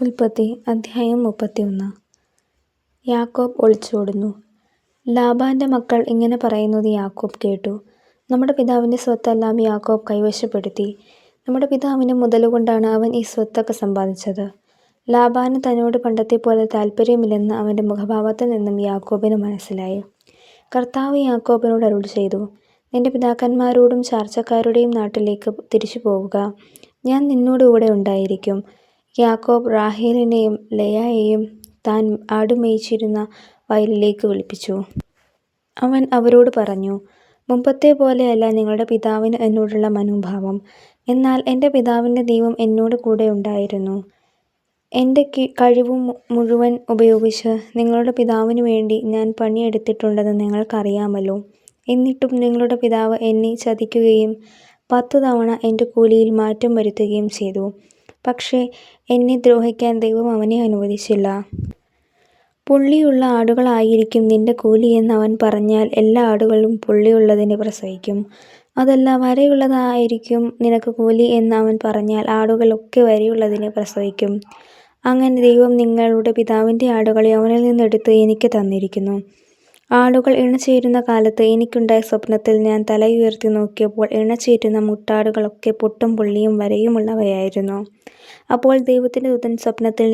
ഉൽപ്പത്തി അധ്യായം 31. യാക്കോബ് ഒളിച്ചോടുന്നു. ലാബാന്റെ മക്കൾ ഇങ്ങനെ പറയുന്നത് യാക്കോബ് കേട്ടു. നമ്മുടെ പിതാവിൻ്റെ സ്വത്തെല്ലാം യാക്കോബ് കൈവശപ്പെടുത്തി. നമ്മുടെ പിതാവിൻ്റെ മുതലുകൊണ്ടാണ് അവൻ ഈ സ്വത്തൊക്കെ സമ്പാദിച്ചത്. ലാബാന് തന്നോട് പണ്ടത്തെപ്പോലെ താല്പര്യമില്ലെന്ന് അവൻ്റെ മുഖഭാവത്തിൽ നിന്നും യാക്കോബിന് മനസ്സിലായി. കർത്താവ് യാക്കോബിനോട് അരുളി ചെയ്തു, നിന്റെ പിതാക്കന്മാരോടും ചാർച്ചക്കാരുടെയും നാട്ടിലേക്ക് തിരിച്ചു പോവുക. ഞാൻ നിന്നോടുകൂടെ ഉണ്ടായിരിക്കും. യാക്കോബ് റാഹേലിനെയും ലേയായെയും താൻ ആടുമേയിച്ചിരുന്ന വയലിലേക്ക് വിളിപ്പിച്ചു. അവൻ അവരോട് പറഞ്ഞു, മുമ്പത്തെ പോലെയല്ല നിങ്ങളുടെ പിതാവിന് എന്നോടുള്ള മനോഭാവം. എന്നാൽ എൻ്റെ പിതാവിൻ്റെ ദൈവം എന്നോട് കൂടെ ഉണ്ടായിരുന്നു. എൻ്റെ കഴിവ് മുഴുവൻ ഉപയോഗിച്ച് നിങ്ങളുടെ പിതാവിനു വേണ്ടി ഞാൻ പണിയെടുത്തിട്ടുണ്ടെന്ന് നിങ്ങൾക്കറിയാമല്ലോ. എന്നിട്ടും നിങ്ങളുടെ പിതാവ് എന്നെ ചതിക്കുകയും 10 തവണ എൻ്റെ കൂലിയിൽ മാറ്റം വരുത്തുകയും ചെയ്തു. പക്ഷേ എന്നെ ദ്രോഹിക്കാൻ ദൈവം അവനെ അനുവദിച്ചില്ല. പുള്ളിയുള്ള ആടുകളായിരിക്കും നിന്റെ കൂലി എന്ന് അവൻ പറഞ്ഞാൽ എല്ലാ ആടുകളും പുള്ളിയുള്ളതിനെ പ്രസവിക്കും. അതല്ല, വരയുള്ളതായിരിക്കും നിനക്ക് കൂലി എന്ന് അവൻ പറഞ്ഞാൽ ആടുകളൊക്കെ വരയുള്ളതിനെ പ്രസവിക്കും. അങ്ങനെ ദൈവം നിങ്ങളുടെ പിതാവിൻ്റെ ആടുകളെ അവനിൽ നിന്നെടുത്ത് എനിക്ക് തന്നിരിക്കുന്നു. ആടുകൾ ഇണചേരുന്ന കാലത്ത് എനിക്കുണ്ടായ സ്വപ്നത്തിൽ ഞാൻ തലയുയർത്തി നോക്കിയപ്പോൾ ഇണചേരുന്ന മുട്ടാടുകളൊക്കെ പൊട്ടും പുള്ളിയും വരയുമുള്ളവയായിരുന്നു. അപ്പോൾ ദൈവത്തിൻ്റെ ദൂതൻ സ്വപ്നത്തിൽ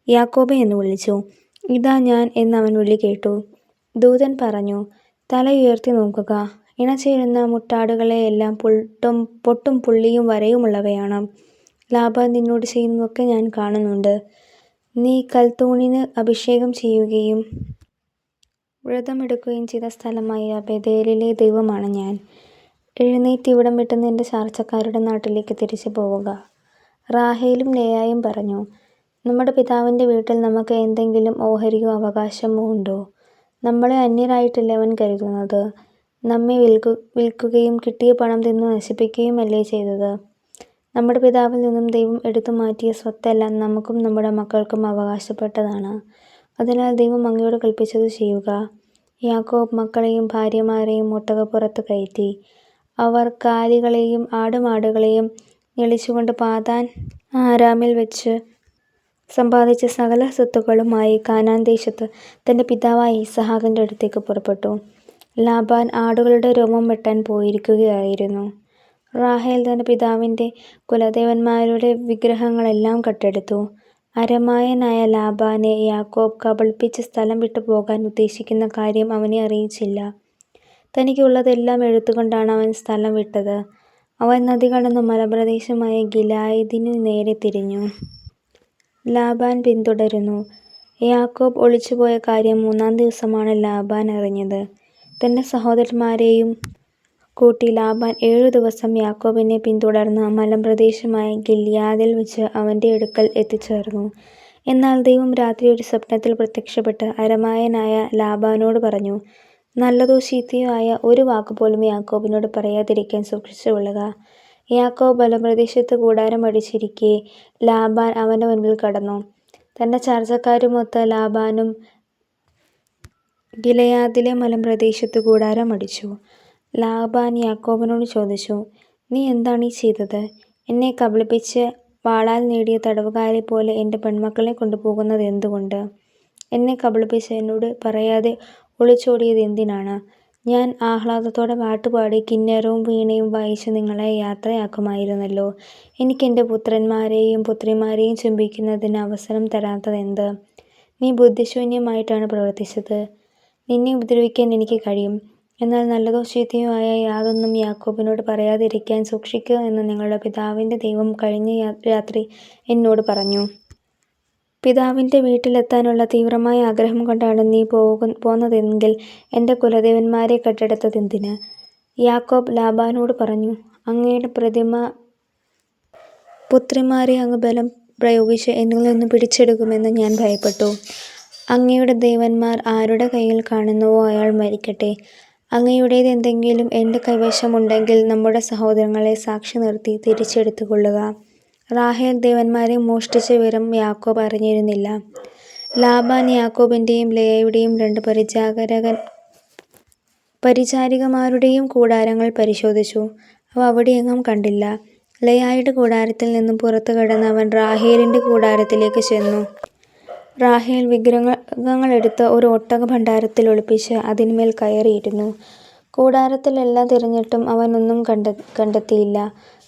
യാക്കോബേ എന്ന് വിളിച്ചു. ഇതാ ഞാൻ എന്ന് അവൻ വിളി കേട്ടു. ദൂതൻ പറഞ്ഞു, തല ഉയർത്തി നോക്കുക. ഇണചേരുന്ന മുട്ടാടുകളെയെല്ലാം പൊട്ടും പുള്ളിയും വരയുമുള്ളവയാണ്. ലാബാൻ നിന്നോട് ചെയ്യുന്നതൊക്കെ ഞാൻ കാണുന്നുണ്ട്. നീ കൽത്തൂണിന് അഭിഷേകം ചെയ്യുകയും വ്രതമെടുക്കുകയും ചെയ്ത സ്ഥലമായ ബേഥേലിലെ ദൈവമാണ് ഞാൻ. എഴുന്നേറ്റ് ഇവിടം വിട്ട് നിന്റെ ചാർച്ചക്കാരുടെ നാട്ടിലേക്ക് തിരിച്ചു പോവുക. റാഹേലും ലേയായും പറഞ്ഞു, നമ്മുടെ പിതാവിൻ്റെ വീട്ടിൽ നമുക്ക് എന്തെങ്കിലും ഓഹരിയോ അവകാശമോ ഉണ്ടോ? നമ്മളെ അന്യരായിട്ടല്ലേ അവൻ കരുതുന്നത്? നമ്മെ വിൽക്കുകയും കിട്ടിയ പണം തിന്നു നശിപ്പിക്കുകയുമല്ലേ ചെയ്തത്? നമ്മുടെ പിതാവിൽ നിന്നും ദൈവം എടുത്തു മാറ്റിയ സ്വത്തെല്ലാം നമുക്കും നമ്മുടെ മക്കൾക്കും അവകാശപ്പെട്ടതാണ്. അതിനാൽ ദൈവം അങ്ങയോട് കൽപ്പിച്ചത് ചെയ്യുക. യാക്കോബ് മക്കളെയും ഭാര്യമാരെയും ഒട്ടകപ്പുറത്ത് കയറ്റി. അവർ കാലികളെയും ആടുമാടുകളെയും ഞെളിച്ചുകൊണ്ട് പാതാൻ ആരാമിൽ വെച്ച് സമ്പാദിച്ച സകല സ്വത്തുക്കളുമായി കാനാൻ ദേശത്ത് തൻ്റെ പിതാവായ ഇസഹാക്കിൻ്റെ അടുത്തേക്ക് പുറപ്പെട്ടു. ലാബാൻ ആടുകളുടെ രോമം വെട്ടാൻ പോയിരിക്കുകയായിരുന്നു. റാഹേൽ തൻ്റെ പിതാവിൻ്റെ കുലദേവന്മാരുടെ വിഗ്രഹങ്ങളെല്ലാം കട്ടെടുത്തു. അരമായനായ ലാബാനെ യാക്കോബ് കബളിപ്പിച്ച് സ്ഥലം വിട്ടു പോകാൻ ഉദ്ദേശിക്കുന്ന കാര്യം അവനെ അറിയിച്ചില്ല. തനിക്കുള്ളതെല്ലാം എടുത്തുകൊണ്ടാണ് അവൻ സ്ഥലം വിട്ടത്. അവൻ നദി കടന്ന് മലമ്പ്രദേശമായ ഗിലെയാദിനു നേരെ തിരിഞ്ഞു. ലാബാൻ പിന്തുടർന്നു. യാക്കോബ് ഒളിച്ചുപോയ കാര്യം 3-ാം ദിവസമാണ് ലാബാൻ അറിഞ്ഞത്. തൻ്റെ സഹോദരന്മാരെയും കൂട്ടി ലാബാൻ 7 ദിവസം യാക്കോബിനെ പിന്തുടർന്ന് മലമ്പ്രദേശമായ ഗിലെയാദിൽ വെച്ച് അവൻ്റെ അടുക്കൽ എത്തിച്ചേർന്നു. എന്നാൽ ദൈവം രാത്രി ഒരു സ്വപ്നത്തിൽ പ്രത്യക്ഷപ്പെട്ട് അരമായനായ ലാബാനോട് പറഞ്ഞു, നല്ലതോ ചീത്തയോ ആയ ഒരു വാക്കുപോലും യാക്കോബിനോട് പറയാതിരിക്കാൻ സൂക്ഷിച്ചുകൊള്ളുക. യാക്കോബ് മലമ്പ്രദേശത്ത് കൂടാരം അടിച്ചിരിക്കെ ലാബാൻ അവൻ്റെ മുൻപിൽ കടന്നു. തൻ്റെ ചാർച്ചക്കാരുമൊത്ത് ലാബാനും ഗിലെയാദിലെ മലമ്പ്രദേശത്ത് കൂടാരം അടിച്ചു. ലാബാൻ യാക്കോബിനോട് ചോദിച്ചു, നീ എന്താണ് ഈ ചെയ്തത്? എന്നെ കബളിപ്പിച്ച് വാളാൽ നേടിയ തടവുകാരെ പോലെ എൻ്റെ പെൺമക്കളെ കൊണ്ടുപോകുന്നത് എന്തുകൊണ്ട്? എന്നെ കബളിപ്പിച്ച് എന്നോട് പറയാതെ ഒളിച്ചോടിയത് എന്തിനാണ്? ഞാൻ ആഹ്ലാദത്തോടെ പാട്ടുപാടി കിന്നരവും വീണയും വായിച്ച് നിങ്ങളെ യാത്രയാക്കുമായിരുന്നല്ലോ. എനിക്ക് എൻ്റെ പുത്രന്മാരെയും പുത്രിമാരെയും ചുംബിക്കുന്നതിന് അവസരം തരാത്തതെന്ത്? നീ ബുദ്ധിശൂന്യമായിട്ടാണ് പ്രവർത്തിച്ചത്. നിന്നെ ഉപദ്രവിക്കാൻ എനിക്ക് കഴിയും. എന്നാൽ നല്ലതോ ചീത്തയോ ആയ യാതൊന്നും യാക്കോബിനോട് പറയാതിരിക്കാൻ സൂക്ഷിക്കുക എന്ന് നിങ്ങളുടെ പിതാവിൻ്റെ ദൈവം കഴിഞ്ഞ രാത്രി എന്നോട് പറഞ്ഞു. പിതാവിൻ്റെ വീട്ടിലെത്താനുള്ള തീവ്രമായ ആഗ്രഹം കൊണ്ടാണ് നീ പോന്നതെങ്കിൽ എൻ്റെ കുലദേവന്മാരെ കട്ടെടുത്തതെന്തിന്? യാക്കോബ് ലാബാനോട് പറഞ്ഞു, അങ്ങയുടെ പുത്രിമാരെ അങ്ങ് ബലം പ്രയോഗിച്ച് എന്നിൽ നിന്ന് പിടിച്ചെടുക്കുമെന്ന് ഞാൻ ഭയപ്പെട്ടു. അങ്ങയുടെ ദേവന്മാർ ആരുടെ കയ്യിൽ കാണുന്നുവോ അയാൾ മരിക്കട്ടെ. അങ്ങയുടേത് എന്തെങ്കിലും എൻ്റെ കൈവശമുണ്ടെങ്കിൽ നമ്മുടെ സഹോദരങ്ങളെ സാക്ഷി നിർത്തി തിരിച്ചെടുത്തുകൊള്ളുക. റാഹേൽ ദേവന്മാരെ മോഷ്ടിച്ച വിവരം യാക്കോബ് അറിഞ്ഞിരുന്നില്ല. ലാബാൻ യാക്കോബിൻ്റെയും ലേയായുടെയും 2 പരിചാരികമാരുടെയും കൂടാരങ്ങൾ പരിശോധിച്ചു. അവ അവിടെയെങ്ങും കണ്ടില്ല. ലേയായുടെ കൂടാരത്തിൽ നിന്നും പുറത്തു കടന്ന് അവൻ റാഹേലിന്റെ കൂടാരത്തിലേക്ക് ചെന്നു. റാഹേൽ വിഗ്രഹങ്ങളെടുത്ത് ഒരു ഒട്ടക ഭണ്ഡാരത്തിൽ ഒളിപ്പിച്ച് അതിന്മേൽ കയറിയിരുന്നു. കൂടാരത്തിലെല്ലാം തിരഞ്ഞിട്ടും അവൻ ഒന്നും കണ്ടെത്തിയില്ല.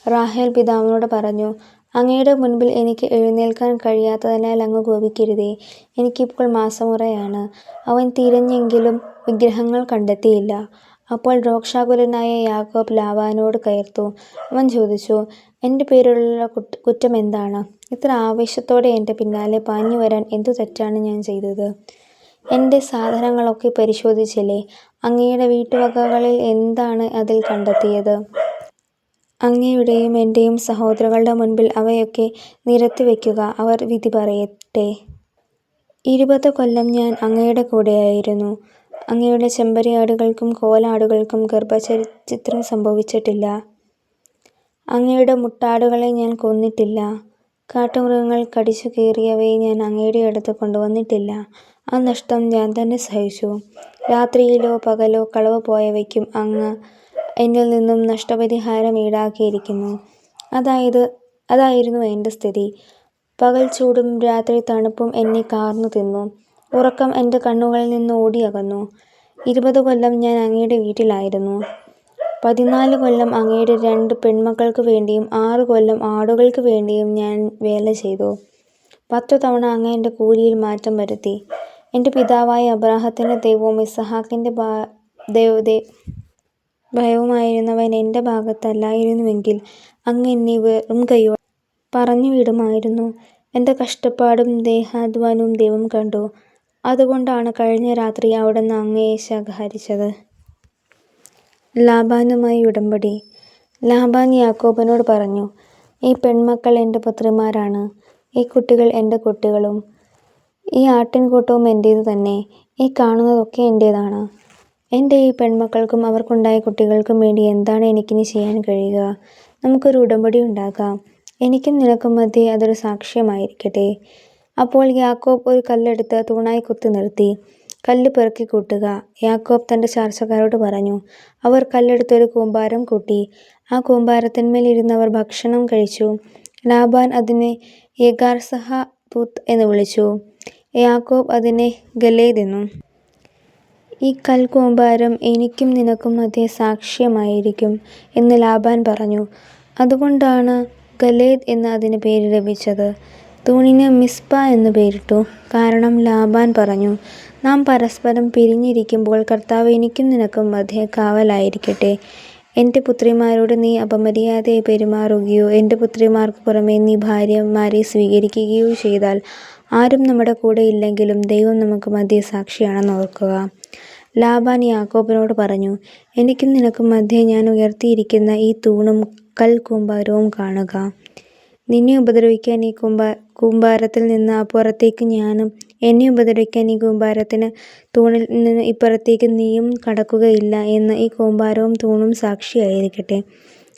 റാഹേൽ പിതാവിനോട് പറഞ്ഞു, അങ്ങയുടെ മുൻപിൽ എനിക്ക് എഴുന്നേൽക്കാൻ കഴിയാത്തതിനാൽ അങ്ങ് കോപിക്കരുതേ. എനിക്കിപ്പോൾ മാസമുറയാണ്. അവൻ തിരഞ്ഞെങ്കിലും വിഗ്രഹങ്ങൾ കണ്ടെത്തിയില്ല. അപ്പോൾ രോഷാകുലനായ യാക്കോബ് ലാബാനോട് കയർത്തു. അവൻ ചോദിച്ചു, എൻ്റെ പേരിലുള്ള കുറ്റം എന്താണ്? ഇത്ര ആവേശത്തോടെ എൻ്റെ പിന്നാലെ പാഞ്ഞു വരാൻ എന്തു തെറ്റാണ് ഞാൻ ചെയ്തത്? എൻ്റെ സാധനങ്ങളൊക്കെ പരിശോധിച്ചില്ലേ? അങ്ങയുടെ വീട്ടുവകകളിൽ എന്താണ് അതിൽ കണ്ടെത്തിയത്? അങ്ങയുടെയും എൻ്റെയും സഹോദരങ്ങളുടെ മുൻപിൽ അവയൊക്കെ നിരത്തി വയ്ക്കുക. അവർ വിധി പറയട്ടെ. 20 കൊല്ലം ഞാൻ അങ്ങയുടെ കൂടെയായിരുന്നു. അങ്ങയുടെ ചെമ്പരിയാടുകൾക്കും കോലാടുകൾക്കും ഗർഭഛിദ്രം സംഭവിച്ചിട്ടില്ല. അങ്ങയുടെ മുട്ടാടുകളെ ഞാൻ കൊന്നിട്ടില്ല. കാട്ടുമൃഗങ്ങൾ കടിച്ചു കീറിയവയെ ഞാൻ അങ്ങയുടെ അടുത്ത് കൊണ്ടുവന്നിട്ടില്ല. ആ നഷ്ടം ഞാൻ തന്നെ സഹിച്ചു. രാത്രിയിലോ പകലോ കളവ് പോയവയ്ക്കും അങ്ങ് എന്നിൽ നിന്നും നഷ്ടപരിഹാരം ഈടാക്കിയിരിക്കുന്നു. അതായിരുന്നു എൻ്റെ സ്ഥിതി. പകൽ ചൂടും രാത്രി തണുപ്പും എന്നെ കാർന്നു തിന്നു. ഉറക്കം എൻ്റെ കണ്ണുകളിൽ നിന്ന് ഓടിയകന്നു. 20 കൊല്ലം ഞാൻ അങ്ങയുടെ വീട്ടിലായിരുന്നു. 14 കൊല്ലം അങ്ങയുടെ 2 പെൺമക്കൾക്ക് വേണ്ടിയും 6 കൊല്ലം ആടുകൾക്ക് വേണ്ടിയും ഞാൻ വേല ചെയ്തു. 10 തവണ അങ്ങ് എൻ്റെ കൂലിയിൽ മാറ്റം വരുത്തി. എൻ്റെ പിതാവായ അബ്രാഹത്തിൻ്റെ ദൈവവും ഇസഹാക്കിൻ്റെ ഭയവുമായിരുന്നവൻ എൻ്റെ ഭാഗത്തല്ലായിരുന്നുവെങ്കിൽ അങ്ങ് എന്നെ വെറും കൈയോടെ പറഞ്ഞു വിടുമായിരുന്നു. എൻ്റെ കഷ്ടപ്പാടും ദേഹാധ്വാനവും ദൈവം കണ്ടു. അതുകൊണ്ടാണ് കഴിഞ്ഞ രാത്രി അവിടുന്ന് അങ്ങയെ ശകാരിച്ചത്. ലാബാനുമായി ഉടമ്പടി. ലാബാൻ യാക്കോബിനോട് പറഞ്ഞു, ഈ പെൺമക്കൾ എൻ്റെ പുത്രിമാരാണ്. ഈ കുട്ടികൾ എൻ്റെ കുട്ടികളും ഈ ആട്ടിൻകൂട്ടവും എൻ്റേതു തന്നെ. ഈ കാണുന്നതൊക്കെ എൻ്റേതാണ്. എൻ്റെ ഈ പെൺമക്കൾക്കും അവർക്കുണ്ടായ കുട്ടികൾക്കും വേണ്ടി എന്താണ് എനിക്കിനി ചെയ്യാൻ കഴിയുക? നമുക്കൊരു ഉടമ്പടി ഉണ്ടാക്കാം. എനിക്കും നിനക്കും മധ്യേ അതൊരു സാക്ഷ്യമായിരിക്കട്ടെ. അപ്പോൾ യാക്കോബ് ഒരു കല്ലെടുത്ത് തൂണായി കുത്തി നിർത്തി. കല്ല് പെറുക്കി കൂട്ടുക. യാക്കോബ് തൻ്റെ ചാർച്ചക്കാരോട് പറഞ്ഞു. അവർ കല്ലെടുത്തൊരു കൂമ്പാരം കൂട്ടി. ആ കൂമ്പാരത്തിന്മേൽ ഇരുന്നവർ ഭക്ഷണം കഴിച്ചു. ലാബാൻ അതിനെ യെഗാർസഹതൂത്ത് എന്ന് വിളിച്ചു. യാക്കോബ് അതിനെ ഗലേദ് എന്നും. ഈ കൽക്കൂമ്പാരം എനിക്കും നിനക്കും മധ്യേ സാക്ഷ്യമായിരിക്കും എന്ന് ലാബാൻ പറഞ്ഞു. അതുകൊണ്ടാണ് ഗലേദ് എന്ന് അതിന് പേര് ലഭിച്ചത്. തൂണിന് മിസ്പ എന്ന് പേരിട്ടു. കാരണം ലാബാൻ പറഞ്ഞു, നാം പരസ്പരം പിരിഞ്ഞിരിക്കുമ്പോൾ കർത്താവ് എനിക്കും നിനക്കും മധ്യേ കാവലായിരിക്കട്ടെ. എൻ്റെ പുത്രിമാരോട് നീ അപമര്യാദയായി പെരുമാറുകയോ എൻ്റെ പുത്രിമാർക്ക് പുറമെ നീ ഭാര്യമാരെ സ്വീകരിക്കുകയോ ചെയ്താൽ ആരും നമ്മുടെ കൂടെ ഇല്ലെങ്കിലും ദൈവം നമുക്ക് മധ്യേ സാക്ഷിയാണെന്ന് ഓർക്കുക. ലാബാൻ യാക്കോബിനോട് പറഞ്ഞു, എനിക്കും നിനക്കും മധ്യേ ഞാൻ ഉയർത്തിയിരിക്കുന്ന ഈ തൂണും കൽക്കൂമ്പാരവും കാണുക. നിന്നെ ഉപദ്രവിക്കാൻ ഈ കൂമ്പാരത്തിൽ നിന്ന് അപ്പുറത്തേക്ക് ഞാനും എന്നെ ഉപദ്രവിക്കാൻ ഈ കൂമ്പാരത്തിന് തൂണിൽ നിന്ന് ഇപ്പുറത്തേക്ക് നീയും കടക്കുകയില്ല എന്ന് ഈ കൂമ്പാരവും തൂണും സാക്ഷിയായിരിക്കട്ടെ.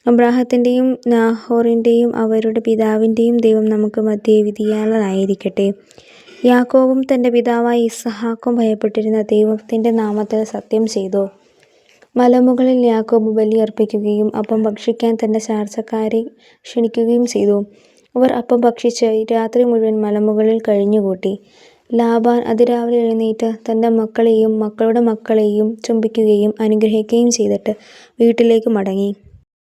അബ്രാഹത്തിൻ്റെയും നാഹോറിൻ്റെയും അവരുടെ പിതാവിൻ്റെയും ദൈവം നമുക്ക് മധ്യേ വിധിയാളനായിരിക്കട്ടെ. യാക്കോബും തൻ്റെ പിതാവായ ഇസഹാക്കും ഭയപ്പെട്ടിരുന്ന ദൈവത്തിൻ്റെ നാമത്തിൽ സത്യം ചെയ്തു. മലമുകളിൽ യാക്കോബ് ബലിയർപ്പിക്കുകയും അപ്പം ഭക്ഷിക്കാൻ തൻ്റെ ചാർച്ചക്കാരെ ക്ഷണിക്കുകയും ചെയ്തു. അവർ അപ്പം ഭക്ഷിച്ച് രാത്രി മുഴുവൻ മലമുകളിൽ കഴിഞ്ഞുകൂട്ടി. ലാബാൻ അതിരാവിലെ എഴുന്നേറ്റ് തൻ്റെ മക്കളെയും മക്കളുടെ മക്കളെയും ചുംബിക്കുകയും അനുഗ്രഹിക്കുകയും ചെയ്തിട്ട് വീട്ടിലേക്ക് മടങ്ങി.